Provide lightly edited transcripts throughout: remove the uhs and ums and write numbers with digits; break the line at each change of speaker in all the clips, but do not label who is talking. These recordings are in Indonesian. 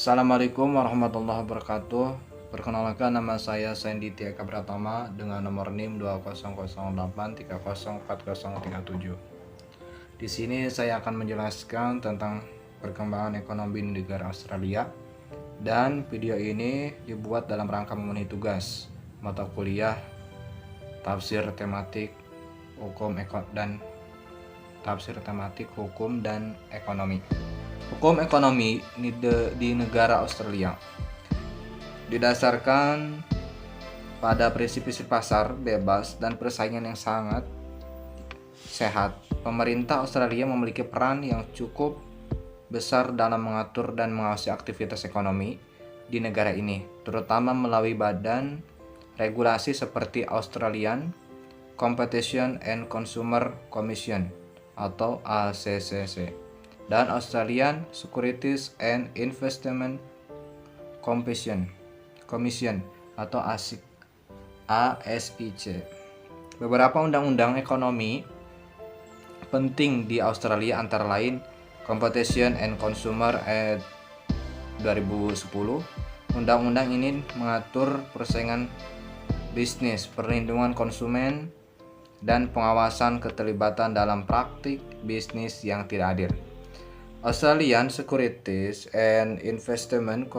Assalamualaikum warahmatullahi wabarakatuh. Perkenalkan, nama saya Sandy Tiaka Pratama dengan nomor NIM 2008304037. Di sini saya akan menjelaskan tentang perkembangan ekonomi di negara Australia, dan video ini dibuat dalam rangka memenuhi tugas mata kuliah tafsir tematik hukum dan ekonomi. Hukum ekonomi di negara Australia didasarkan pada prinsip-prinsip pasar bebas dan persaingan yang sangat sehat. Pemerintah Australia memiliki peran yang cukup besar dalam mengatur dan mengawasi aktivitas ekonomi di negara ini, terutama melalui badan regulasi seperti Australian Competition and Consumer Commission atau ACCC dan Australian Securities and Investment Commission atau ASIC. Beberapa undang-undang ekonomi penting di Australia antara lain Competition and Consumer Act 2010. Undang-undang ini mengatur persaingan bisnis, perlindungan konsumen, dan pengawasan keterlibatan dalam praktik bisnis yang tidak adil. Australian Securities and Investment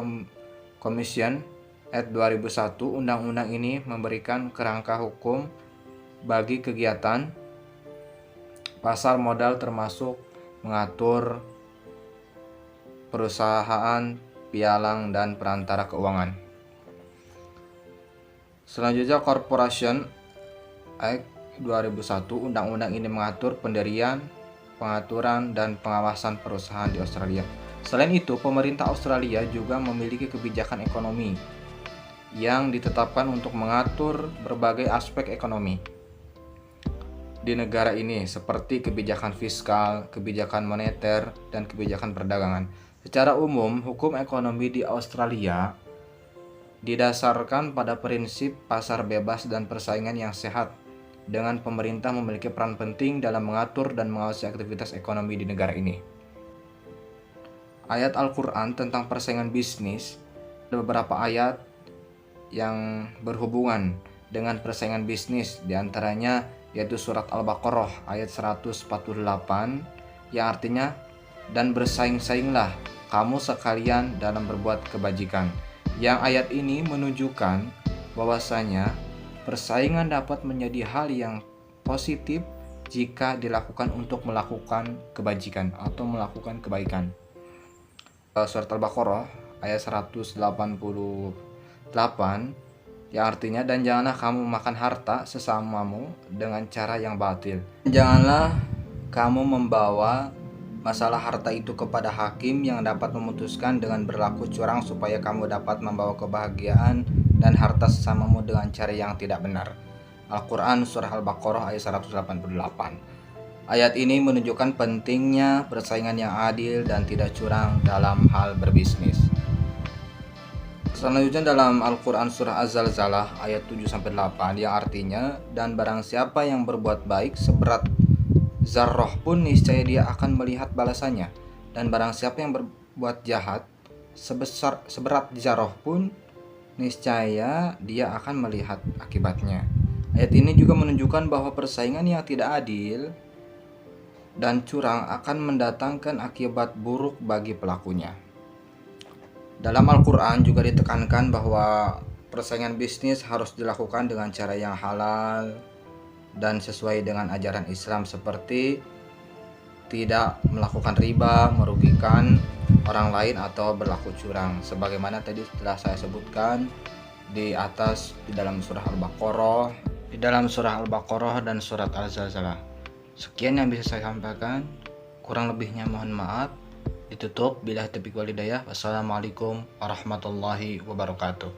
Commission Act 2001. Undang-undang ini memberikan kerangka hukum bagi kegiatan pasar modal, termasuk mengatur perusahaan pialang dan perantara keuangan. Selanjutnya, Corporation Act 2001. Undang-undang ini mengatur pendirian, pengaturan, dan pengawasan perusahaan di Australia. Selain itu, pemerintah Australia juga memiliki kebijakan ekonomi yang ditetapkan untuk mengatur berbagai aspek ekonomi di negara ini, seperti kebijakan fiskal, kebijakan moneter, dan kebijakan perdagangan. Secara umum, hukum ekonomi di Australia didasarkan pada prinsip pasar bebas dan persaingan yang sehat, dengan pemerintah memiliki peran penting dalam mengatur dan mengawasi aktivitas ekonomi di negara ini. Ayat Al-Quran tentang persaingan bisnis. Ada beberapa ayat yang berhubungan dengan persaingan bisnis, diantaranya yaitu surat Al-Baqarah ayat 148 yang artinya, dan bersaing-sainglah kamu sekalian dalam berbuat kebajikan. Yang ayat ini menunjukkan bahwasanya persaingan dapat menjadi hal yang positif jika dilakukan untuk melakukan kebajikan atau melakukan kebaikan. Surat Al-Baqarah ayat 188 yang artinya, dan janganlah kamu makan harta sesamamu dengan cara yang batil. Janganlah kamu membawa masalah harta itu kepada hakim yang dapat memutuskan dengan berlaku curang, supaya kamu dapat membawa kebahagiaan dan harta sesamamu dengan cara yang tidak benar. Al-Quran Surah Al-Baqarah ayat 188. Ayat ini menunjukkan pentingnya persaingan yang adil dan tidak curang dalam hal berbisnis. Selanjutnya, dalam Al-Quran Surah Az-Zalzalah ayat 7-8 yang artinya, dan barang siapa yang berbuat baik seberat zarrah pun, niscaya dia akan melihat balasannya, dan barang siapa yang berbuat jahat seberat zarrah pun, niscaya dia akan melihat akibatnya. Ayat ini juga menunjukkan bahwa persaingan yang tidak adil dan curang akan mendatangkan akibat buruk bagi pelakunya. Dalam Al-Quran juga ditekankan bahwa persaingan bisnis harus dilakukan dengan cara yang halal dan sesuai dengan ajaran Islam, seperti tidak melakukan riba, merugikan orang lain, atau berlaku curang, sebagaimana tadi telah saya sebutkan di atas di dalam surah Al-Baqarah dan surat Az-Zalzalah. Sekian yang bisa saya sampaikan, kurang lebihnya mohon maaf. Ditutup, billahi taufiq wal hidayah. Wassalamualaikum warahmatullahi wabarakatuh.